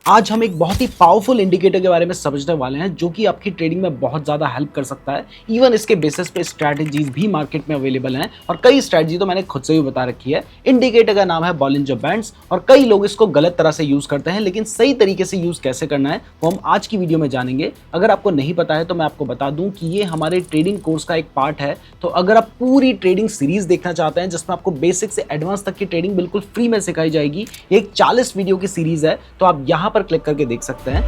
आज हम एक बहुत ही पावरफुल इंडिकेटर के बारे में समझने वाले हैं जो कि आपकी ट्रेडिंग में बहुत ज़्यादा हेल्प कर सकता है। इवन इसके बेसिस पे स्ट्रैटेजीज भी मार्केट में अवेलेबल हैं और कई स्ट्रैटेजी तो मैंने खुद से भी बता रखी है। इंडिकेटर का नाम है बॉलिंजर बैंड्स और कई लोग इसको गलत तरह से यूज़ करते हैं, लेकिन सही तरीके से यूज़ कैसे करना है वो हम आज की वीडियो में जानेंगे। अगर आपको नहीं पता है तो मैं आपको बता दूं कि ये हमारे ट्रेडिंग कोर्स का एक पार्ट है। तो अगर आप पूरी ट्रेडिंग सीरीज देखना चाहते हैं जिसमें आपको बेसिक से एडवांस तक की ट्रेडिंग बिल्कुल फ्री में सिखाई जाएगी, एक 40 वीडियो की सीरीज है, तो आप यहाँ पर क्लिक करके देख सकते हैं।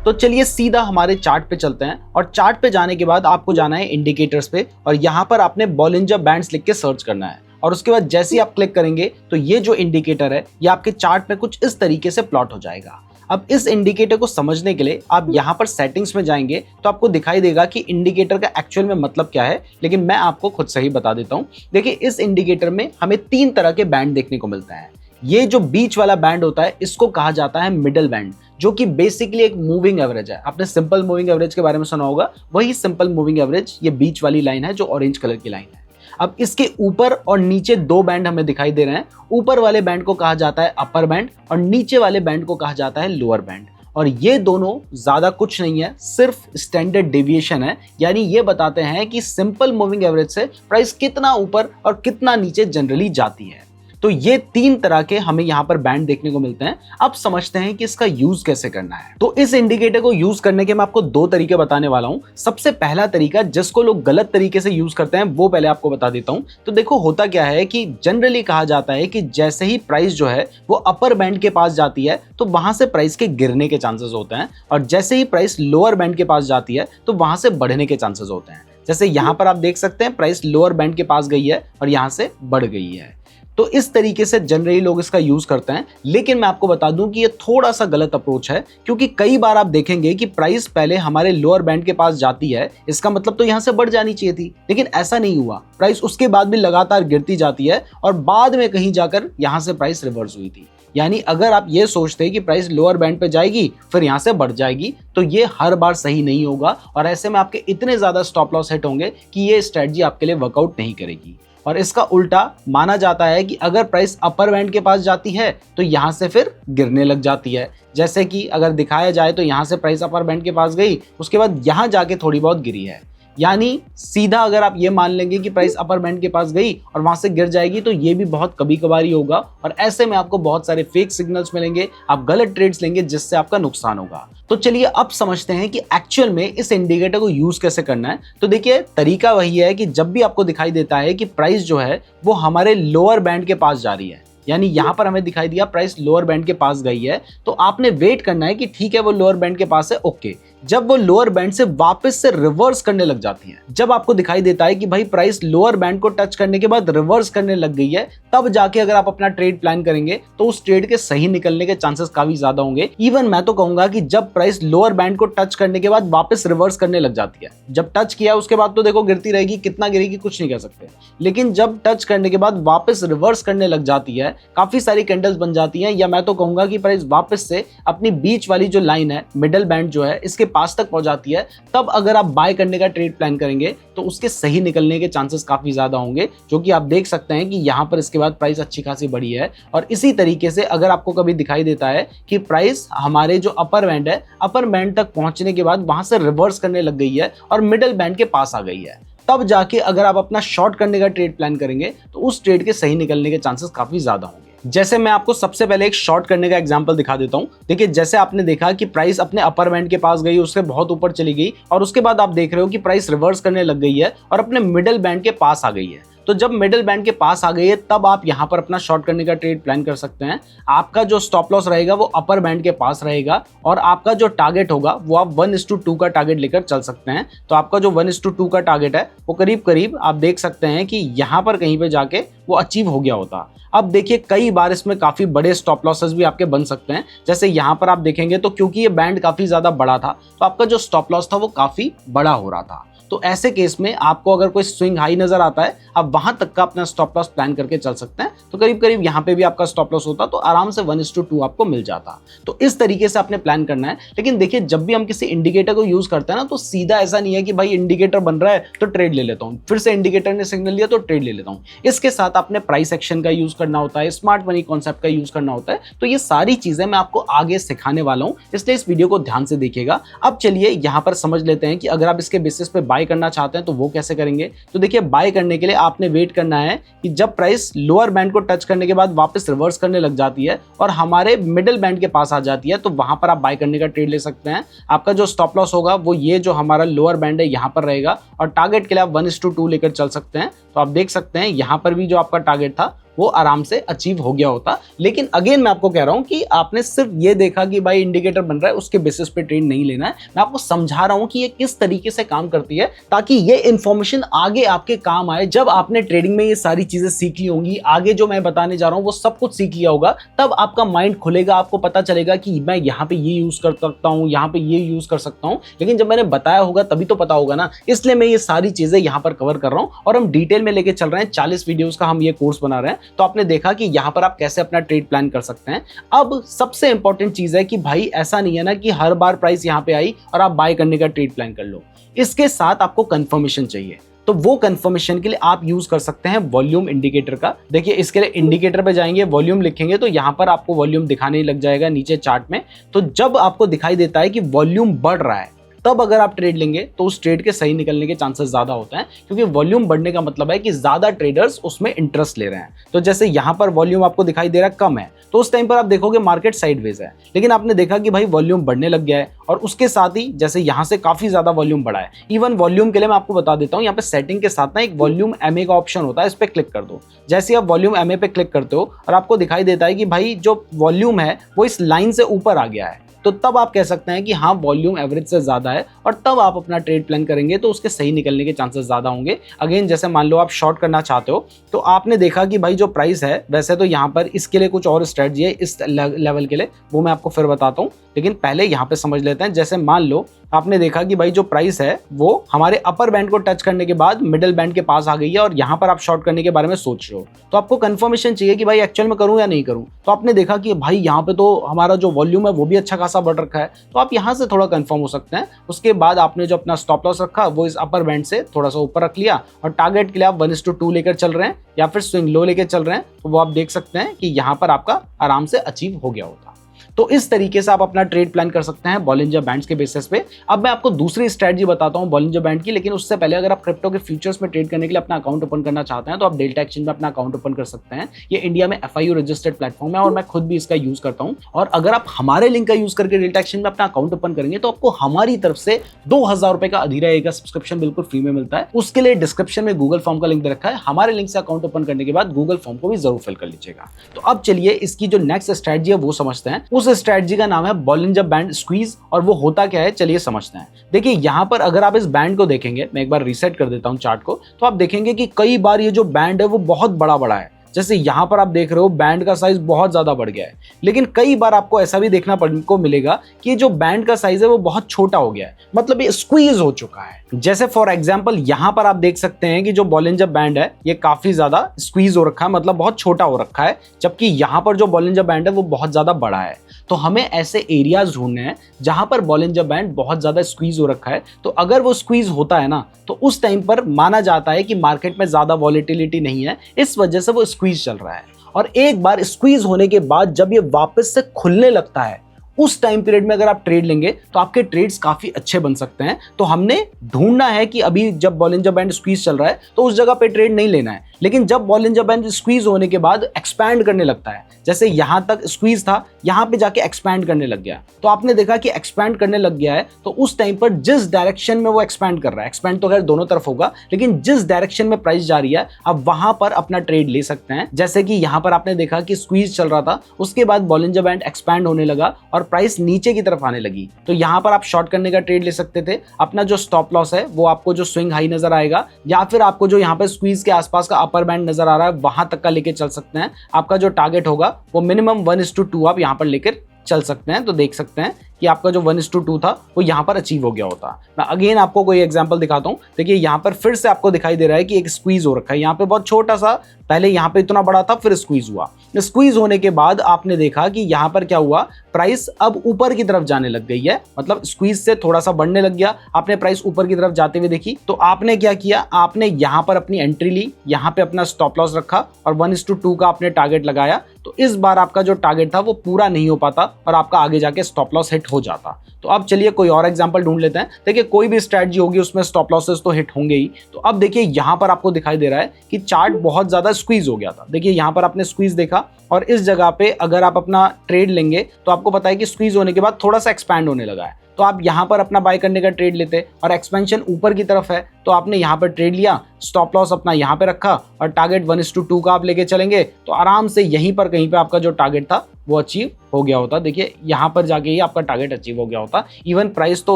तो चलिए सीधा हमारे चार्ट पे चलते हैं और चार्ट पे जाने के बाद आपको जाना है इंडिकेटर्स पे और यहाँ पर आपने बॉलिंजर बैंड्स लिख के सर्च करना है और उसके बाद जैसे ही आप क्लिक करेंगे तो ये जो इंडिकेटर है ये आपके चार्ट में कुछ इस तरीके से प्लॉट हो जाएगा। अब इस इंडिकेटर को समझने के लिए आप यहाँ पर सेटिंग्स में जाएंगे तो आपको दिखाई देगा कि इंडिकेटर का एक्चुअल में मतलब क्या है, लेकिन मैं आपको खुद से ही बता देता हूँ। देखिए इस इंडिकेटर में हमें 3 तरह के बैंड देखने को मिलते हैं। ये जो बीच वाला बैंड होता है इसको कहा जाता है मिडल बैंड, जो कि बेसिकली एक मूविंग एवरेज है। आपने सिंपल मूविंग एवरेज के बारे में सुना होगा, वही सिंपल मूविंग एवरेज ये बीच वाली लाइन है जो ऑरेंज कलर की लाइन है। अब इसके ऊपर और नीचे 2 बैंड हमें दिखाई दे रहे हैं। ऊपर वाले बैंड को कहा जाता है अपर बैंड और नीचे वाले बैंड को कहा जाता है लोअर बैंड। और ये दोनों ज्यादा कुछ नहीं है, सिर्फ स्टैंडर्ड डेविएशन है। यानी ये बताते हैं कि सिंपल मूविंग एवरेज से प्राइस कितना ऊपर और कितना नीचे जनरली जाती है। तो ये 3 तरह के हमें यहाँ पर बैंड देखने को मिलते हैं। अब समझते हैं कि इसका यूज कैसे करना है। तो इस इंडिकेटर को यूज करने के मैं आपको 2 तरीके बताने वाला हूँ। सबसे पहला तरीका जिसको लोग गलत तरीके से यूज करते हैं वो पहले आपको बता देता हूँ। तो देखो होता क्या है कि जनरली कहा जाता है कि जैसे ही प्राइस जो है वो अपर बैंड के पास जाती है तो वहां से प्राइस के गिरने के चांसेस होते हैं, और जैसे ही प्राइस लोअर बैंड के पास जाती है तो वहां से बढ़ने के चांसेस होते हैं। जैसे यहाँ पर आप देख सकते हैं प्राइस लोअर बैंड के पास गई है और यहाँ से बढ़ गई है। तो इस तरीके से जनरली लोग इसका यूज करते हैं, लेकिन मैं आपको बता दूं कि ये थोड़ा सा गलत अप्रोच है, क्योंकि कई बार आप देखेंगे कि प्राइस पहले हमारे लोअर बैंड के पास जाती है, इसका मतलब तो यहां से बढ़ जानी चाहिए थी, लेकिन ऐसा नहीं हुआ। प्राइस उसके बाद भी लगातार गिरती जाती है और बाद में कहीं जाकर यहां से प्राइस रिवर्स हुई थी। यानी अगर आप ये सोचते हैं कि प्राइस लोअर बैंड पे जाएगी फिर यहां से बढ़ जाएगी, तो ये हर बार सही नहीं होगा और ऐसे में आपके इतने ज्यादा स्टॉप लॉस हिट होंगे कि ये स्ट्रेटजी आपके लिए वर्कआउट नहीं करेगी। और इसका उल्टा माना जाता है कि अगर प्राइस अपर बैंड के पास जाती है तो यहां से फिर गिरने लग जाती है। जैसे कि अगर दिखाया जाए तो यहां से प्राइस अपर बैंड के पास गई, उसके बाद यहां जाके थोड़ी बहुत गिरी है। यानी सीधा अगर आप ये मान लेंगे कि प्राइस अपर बैंड के पास गई और वहां से गिर जाएगी तो ये भी बहुत कभी कभार ही होगा, और ऐसे में आपको बहुत सारे फेक सिग्नल्स मिलेंगे, आप गलत ट्रेड्स लेंगे जिससे आपका नुकसान होगा। तो चलिए अब समझते हैं कि एक्चुअल में इस इंडिकेटर को यूज कैसे करना है। तो देखिए तरीका वही है कि जब भी आपको दिखाई देता है कि प्राइस जो है वो हमारे लोअर बैंड के पास जा रही है, यानी यहां पर हमें दिखाई दिया प्राइस लोअर बैंड के पास गई है, तो आपने वेट करना है कि ठीक है वो लोअर बैंड के पास है, ओके। जब वो लोअर बैंड से वापस से रिवर्स करने लग जाती है, जब आपको दिखाई देता है कि भाई प्राइस लोअर बैंड को टच करने के बाद रिवर्स करने लग गई है, तब जाके अगर आप अपना ट्रेड प्लान करेंगे तो उस ट्रेड के सही निकलने के चांसेस काफी ज्यादा होंगे। इवन मैं तो कहूंगा कि जब प्राइस लोअर बैंड को टच करने के बाद वापस रिवर्स करने लग जाती है, जब टच किया उसके बाद तो देखो गिरती रहेगी, कितना गिरेगी कुछ नहीं कह सकते, लेकिन जब टच करने के बाद वापस रिवर्स करने लग जाती है, काफी सारी कैंडल्स बन जाती हैं, या मैं तो कहूंगा कि प्राइस वापस से अपनी बीच वाली जो लाइन है मिडल बैंड जो है इसके पास तक पहुंच जाती है, तब अगर आप बाय करने का ट्रेड प्लान करेंगे तो उसके सही निकलने के चांसेस काफी ज्यादा होंगे, जो कि आप देख सकते हैं कि यहां पर इसके बाद प्राइस अच्छी खासी बढ़ी है। और इसी तरीके से अगर आपको कभी दिखाई देता है कि प्राइस हमारे जो अपर बैंड है, अपर बैंड तक पहुंचने के बाद वहां से रिवर्स करने लग गई है और मिडल बैंड के पास आ गई है, तब जाके अगर आप अपना शॉर्ट करने का ट्रेड प्लान करेंगे तो उस ट्रेड के सही निकलने के चांसेस काफी ज्यादा होंगे। जैसे मैं आपको सबसे पहले एक शॉर्ट करने का एग्जांपल दिखा देता हूं। देखिए जैसे आपने देखा कि प्राइस अपने अपर बैंड के पास गई, उससे बहुत ऊपर चली गई और उसके बाद आप देख रहे हो कि प्राइस रिवर्स करने लग गई है और अपने मिडिल बैंड के पास आ गई है। तो जब मिडिल बैंड के पास आ गई है तब आप यहां पर अपना शॉर्ट करने का ट्रेड प्लान कर सकते हैं। आपका जो स्टॉप लॉस रहेगा वो अपर बैंड के पास रहेगा और आपका जो टारगेट होगा वो आप 1:2 का टारगेट लेकर चल सकते हैं। तो आपका जो 1:2 का टारगेट है वो करीब करीब आप देख सकते हैं कि यहां पर कहीं पे जाके वो अचीव हो गया होता। अब देखिए कई बार इसमें काफी बड़े स्टॉप लॉसेस भी आपके बन सकते हैं। जैसे यहाँ पर आप देखेंगे तो क्योंकि ये बैंड काफी ज्यादा बड़ा था तो आपका जो स्टॉप लॉस था वो काफी बड़ा हो रहा था। तो ऐसे केस में आपको अगर कोई स्विंग हाई नजर आता है, आप वहां तक का अपना स्टॉप लॉस प्लान करके चल सकते हैं। तो करीब करीब यहाँ पे भी आपका स्टॉप लॉस होता तो आराम से 1:2 आपको मिल जाता। तो इस तरीके से आपने प्लान करना है। लेकिन देखिए, जब भी हम किसी इंडिकेटर को यूज करते हैं ना, तो सीधा ऐसा नहीं है कि भाई इंडिकेटर बन रहा है तो ट्रेड ले लेता हूं, फिर से इंडिकेटर ने सिग्नल दिया तो ट्रेड ले लेता हूं। इसके साथ आपने प्राइस एक्शन का यूज करना होता है, स्मार्ट मनी कॉन्सेप्ट का यूज करना होता है। तो ये सारी चीजें मैं आपको आगे सिखाने वाला हूं, इसलिए इस वीडियो को ध्यान से देखिएगा। अब चलिए यहां पर समझ लेते हैं कि अगर आप इसके बेसिस पे बाय करना चाहते हैं तो वो कैसे करेंगे। तो देखिए, बाय करने के लिए आपने वेट करना है कि जब प्राइस लोअर बैंड को टच करने के बाद वापस रिवर्स करने लग जाती है और हमारे मिडिल बैंड के पास आ जाती है, तो वहां पर आप बाय करने का ट्रेड ले सकते हैं। आपका जो स्टॉप लॉस होगा वो ये जो हमारा लोअर बैंड है यहां पर रहेगा, और टारगेट के लिए आप 1:2 लेकर चल सकते हैं। तो आप देख सकते हैं यहां पर भी जो आपका टारगेट था वो आराम से अचीव हो गया होता। लेकिन अगेन मैं आपको कह रहा हूं कि आपने सिर्फ ये देखा कि भाई इंडिकेटर बन रहा है, उसके बेसिस पे ट्रेड नहीं लेना है। मैं आपको समझा रहा हूं कि ये किस तरीके से काम करती है, ताकि ये इंफॉर्मेशन आगे आपके काम आए। जब आपने ट्रेडिंग में ये सारी चीजें सीख ली होंगी, आगे जो मैं बताने जा रहा हूं वो सब कुछ सीख लिया होगा, तब आपका माइंड खुलेगा, आपको पता चलेगा कि मैं यहाँ पे ये यूज कर सकता हूँ, यहाँ पे ये यूज कर सकता हूँ। लेकिन जब मैंने बताया होगा तभी तो पता होगा ना, इसलिए मैं ये सारी चीजें यहाँ पर कवर कर रहा हूँ और हम डिटेल में लेके चल रहे हैं। 40 वीडियोस का हम ये कोर्स बना रहे हैं। तो आपने देखा कि यहां पर आप कैसे अपना ट्रेड प्लान कर सकते हैं। अब सबसे इंपॉर्टेंट चीज है कि भाई ऐसा नहीं है ना कि हर बार प्राइस यहां पे आई और आप बाय करने का ट्रेड प्लान कर लो। इसके साथ आपको कंफर्मेशन चाहिए। तो वो कंफर्मेशन के लिए आप यूज कर सकते हैं वॉल्यूम इंडिकेटर का। देखिए, इसके लिए इंडिकेटर पे जाएंगे, वॉल्यूम लिखेंगे तो यहां पर आपको वॉल्यूम दिखाने लग जाएगा नीचे चार्ट में। तो जब आपको दिखाई देता है कि वॉल्यूम बढ़ रहा है, तब अगर आप ट्रेड लेंगे तो उस ट्रेड के सही निकलने के चांसेस ज्यादा होते हैं, क्योंकि वॉल्यूम बढ़ने का मतलब है कि ज्यादा ट्रेडर्स उसमें इंटरेस्ट ले रहे हैं। तो जैसे यहां पर वॉल्यूम आपको दिखाई दे रहा है कम है, तो उस टाइम पर आप देखोगे मार्केट साइडवेज है। लेकिन आपने देखा कि भाई वॉल्यूम बढ़ने लग गया है, और उसके साथ ही जैसे यहां से काफी ज्यादा वॉल्यूम बढ़ा है। इवन वॉल्यूम के लिए मैं आपको बता देता हूं, यहाँ पे सेटिंग के साथ ना एक वॉल्यूम एमए का ऑप्शन होता है, इस पर क्लिक कर दो। जैसे आप वॉल्यूम एमए पे क्लिक करते हो और आपको दिखाई देता है कि भाई जो वॉल्यूम है वो इस लाइन से ऊपर आ गया है, तो तब आप कह सकते हैं कि हाँ वॉल्यूम एवरेज से ज्यादा है, और तब आप अपना ट्रेड प्लान करेंगे तो उसके सही निकलने के चांसेस ज्यादा होंगे। अगेन, जैसे मान लो आप शॉर्ट करना चाहते हो, तो आपने देखा कि भाई जो प्राइस है, वैसे तो यहाँ पर इसके लिए कुछ और स्ट्रेटजी है इस लेवल के लिए, वो मैं आपको फिर बताता हूँ। लेकिन पहले यहाँ पे समझ लेते हैं। जैसे मान लो आपने देखा कि भाई जो प्राइस है वो हमारे अपर बैंड को टच करने के बाद मिडिल बैंड के पास आ गई है, और यहाँ पर आप शॉर्ट करने के बारे में सोच रहे हो, तो आपको कंफर्मेशन चाहिए कि भाई एक्चुअल में करूं या नहीं करूं। तो आपने देखा कि भाई यहाँ पे तो हमारा जो वॉल्यूम है वो भी अच्छा खासा बढ़ रखा है, तो आप यहाँ से थोड़ा कंफर्म हो सकते हैं। उसके बाद आपने जो अपना स्टॉप लॉस रखा वो इस अपर बैंड से थोड़ा सा ऊपर रख लिया, और टारगेट के लिए आप 1:2 लेकर चल रहे हैं या फिर स्विंग लो लेकर चल रहे हैं, तो वो आप देख सकते हैं कि यहाँ पर आपका आराम से अचीव हो गया होता। तो इस तरीके से आप अपना ट्रेड प्लान कर सकते हैं बॉलिंजर बैंड्स के बेसिस पे। अब मैं आपको दूसरी स्ट्रेटजी बताता हूं बॉलिंजर बैंड की, लेकिन उससे पहले अगर आप क्रिप्टो के फ्यूचर्स में ट्रेड करने के लिए अपना अकाउंट ओपन करना चाहते हैं तो आप डेल्टा एक्सचेंज में अपना अकाउंट ओपन कर सकते हैं। ये इंडिया में FIU रजिस्टर्ड प्लेटफॉर्म है और मैं खुद भी इसका यूज करता हूं। और अगर आप हमारे लिंक का यूज करके डेल्टा एक्सचेंज में अपना अकाउंट ओपन करेंगे तो आपको हमारी तरफ से 2000 रुपए का अधिराय का सब्सक्रिप्शन बिल्कुल फ्री में मिलता है। उसके लिए डिस्क्रिप्शन में गूगल फॉर्म का लिंक दे रखा है, हमारे लिंक से अकाउंट ओपन करने के बाद गूगल फॉर्म को भी जरूर फिल कर लीजिएगा। तो अब चलिए इसकी जो नेक्स्ट स्ट्रेटजी है वो समझते हैं। उस स्ट्रेटजी का नाम है बॉलिंजर बैंड स्क्वीज, और वो होता क्या है चलिए समझते हैं। देखिए, यहां पर अगर आप इस बैंड को देखेंगे, मैं एक बार रीसेट कर देता हूं चार्ट को, तो आप देखेंगे कि कई बार ये जो बैंड है वो बहुत बड़ा बड़ा है। जैसे यहां पर आप देख रहे हो बैंड का साइज बहुत ज्यादा बढ़ गया है, लेकिन कई बार आपको ऐसा भी देखना को मिलेगा कि जो बैंड का साइज है वो बहुत छोटा हो गया है, मतलब ये स्क्वीज हो चुका है। जैसे फॉर एग्जांपल यहां पर आप देख सकते हैं कि जो बॉलिंजर बैंड है ये काफी ज्यादा स्क्वीज हो रखा है, मतलब बहुत छोटा हो रखा है, जबकि यहां पर जो बॉलिंजर बैंड है वो बहुत ज्यादा बड़ा है। तो हमें ऐसे एरियाज ढूंढने हैं जहां पर बॉलिंजर बैंड बहुत ज्यादा स्क्वीज हो रखा है। तो अगर वो स्क्वीज होता है ना, तो उस टाइम पर माना जाता है कि मार्केट में ज्यादा वॉलेटिलिटी नहीं है, इस वजह से वो स्क्वीज चल रहा है। और एक बार स्क्वीज होने के बाद जब ये वापस से खुलने लगता है, उस टाइम पीरियड में अगर आप ट्रेड लेंगे तो आपके ट्रेड्स काफी अच्छे बन सकते हैं। तो हमने ढूंढना है कि अभी जब बॉलिंजर बैंड स्क्वीज चल रहा है तो उस जगह पे ट्रेड नहीं लेना है, लेकिन जब बॉलिंजर बैंड स्क्वीज होने के बाद एक्सपैंड करने लगता है, जैसे यहां तक स्क्वीज था, यहां पे जाके एक्सपैंड करने लग गया, तो आपने देखा कि एक्सपैंड करने लग गया है, तो उस टाइम पर जिस डायरेक्शन में वो एक्सपैंड कर रहा है, एक्सपैंड तो खैर दोनों तरफ होगा, लेकिन जिस डायरेक्शन में प्राइस जा रही है आप वहां पर अपना ट्रेड ले सकते हैं। जैसे कि यहां पर आपने देखा कि स्क्वीज चल रहा था, उसके बाद बॉलिंजर बैंड एक्सपैंड होने लगा और प्राइस नीचे की तरफ आने लगी, तो यहां पर आप शॉर्ट करने का ट्रेड ले सकते थे। अपना जो स्टॉप लॉस है वो आपको जो स्विंग हाई नजर आएगा, या फिर आपको जो यहाँ पे स्क्वीज के आसपास का अपर बैंड नजर आ रहा है वहां तक का लेके चल सकते हैं। आपका जो टारगेट होगा वो मिनिमम 1:2 आप यहाँ पर लेकर चल सकते हैं। तो देख सकते हैं कि आपका जो 1:2 था वो यहाँ पर अचीव हो गया होता। मैं अगेन आपको कोई एग्जांपल दिखाता हूँ। देखिए यहाँ पर फिर से आपको दिखाई दे रहा है कि एक स्क्वीज हो रखा है, यहाँ पे बहुत छोटा सा, पहले यहाँ पे इतना बड़ा था फिर स्क्वीज हुआ। स्क्वीज होने के बाद आपने देखा कि यहाँ पर क्या हुआ, प्राइस अब ऊपर की तरफ जाने लग गई है, मतलब स्क्वीज से थोड़ा सा बढ़ने लग गया, आपने प्राइस ऊपर की तरफ जाते हुए देखी। तो आपने क्या किया, आपने यहाँ पर अपनी एंट्री ली, यहाँ पे अपना स्टॉप लॉस रखा और 1:2 का आपने टारगेट लगाया। तो इस बार आपका जो टारगेट था वो पूरा नहीं हो पाता और आपका आगे जाके स्टॉप लॉस हिट हो जाता। तो अब चलिए कोई और एग्जांपल ढूंढ लेते हैं। देखिए कोई भी स्ट्रेटजी होगी उसमें स्टॉप लॉसेस तो हिट होंगे ही। तो अब देखिए यहाँ पर आपको दिखाई दे रहा है कि चार्ट बहुत ज्यादा स्क्वीज हो गया था। देखिए यहाँ पर आपने स्क्वीज देखा और इस जगह पे अगर आप अपना ट्रेड लेंगे तो आपको पता है कि स्क्वीज होने के बाद थोड़ा सा एक्सपैंड होने लगा है। तो आप यहाँ पर अपना बाय करने का ट्रेड लेते और एक्सपेंशन ऊपर की तरफ है तो आपने यहाँ पर ट्रेड लिया, स्टॉप लॉस अपना यहाँ पे रखा और टारगेट 1:2 का आप लेके चलेंगे तो आराम से यहीं पर कहीं पे आपका जो टारगेट था वो अचीव हो गया होता। देखिए यहाँ पर जाके ही आपका टारगेट अचीव हो गया होता। इवन प्राइस तो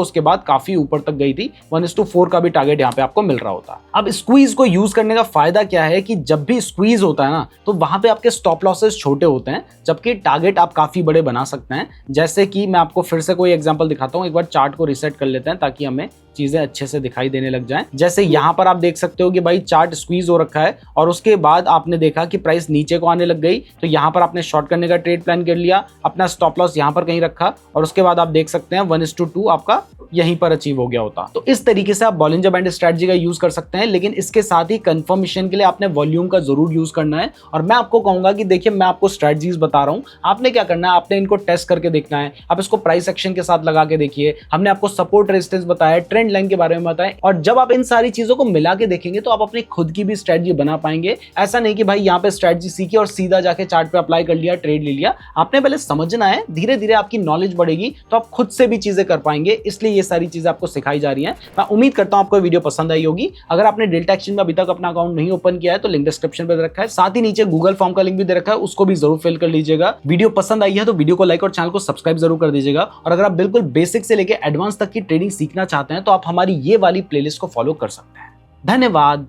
उसके बाद काफी ऊपर तक गई थी, 1:4 का भी टारगेट यहाँ पे आपको मिल रहा होता। अब स्क्वीज को यूज करने का फायदा क्या है कि जब भी स्क्वीज होता है ना तो वहां पे आपके स्टॉप लॉसेस छोटे होते हैं जबकि टारगेट आप काफी बड़े बना सकते हैं। जैसे कि मैं आपको फिर से कोई एग्जांपल दिखाता हूँ, एक बार चार्ट को रिसेट कर लेते हैं ताकि हमें चीजें अच्छे से दिखाई देने लग जाएं। जैसे यहाँ पर आप देख सकते हो कि भाई चार्ट स्क्वीज हो रखा है और उसके बाद आपने देखा कि प्राइस नीचे को आने लग गई तो यहाँ पर आपने शॉर्ट करने का ट्रेड प्लान कर लिया, अपना स्टॉप लॉस यहाँ पर कहीं रखा और उसके बाद आप देख सकते हैं 1:2 आपका यहीं पर अचीव हो गया होता। तो इस तरीके से आप बॉलिंजर बैंड स्ट्रेटजी का यूज कर सकते हैं, लेकिन इसके साथ ही कंफर्मेशन के लिए आपने वॉल्यूम का जरूर यूज करना है। और मैं आपको कहूंगा कि देखिए मैं आपको स्ट्रेटजीज बता रहा हूं, आपने क्या करना है, आपने इनको टेस्ट करके देखना है। आप इसको प्राइस एक्शन के साथ लगा के देखिए, हमने आपको सपोर्ट रेजिस्टेंस बताया, ट्रेंड लाइन के बारे में बताया और जब आप इन सारी चीजों को मिला के देखेंगे तो आप अपनी खुद की भी स्ट्रेटजी बना पाएंगे। ऐसा नहीं कि भाई यहाँ पे स्ट्रेटजी सीखी और सीधा जाके चार्ट पे अप्लाई कर लिया, ट्रेड ले लिया। आपने पहले समझना है, धीरे धीरे आपकी नॉलेज बढ़ेगी तो आप खुद से भी चीजें कर पाएंगे। इसलिए ये सारी चीजें आपको सिखाई जा रही हैं। मैं उम्मीद करता हूं आपको वीडियो पसंद आई होगी। अगर आपने डेल्टा एक्सचेंज में अभी तक अपना अकाउंट नहीं ओपन किया है तो लिंक डिस्क्रिप्शन पे दे रखा है, साथ ही नीचे गूगल फॉर्म का लिंक भी दे रखा है, उसको भी जरूर फिल कर लीजिएगा। वीडियो पसंद आई है तो वीडियो को लाइक और चैनल को सब्सक्राइब जरूर कर दीजिएगा। और अगर आप बिल्कुल बेसिक से लेकर एडवांस तक की ट्रेडिंग सीखना चाहते हैं तो आप हमारी ये वाली प्लेलिस्ट को फॉलो कर सकते हैं। धन्यवाद।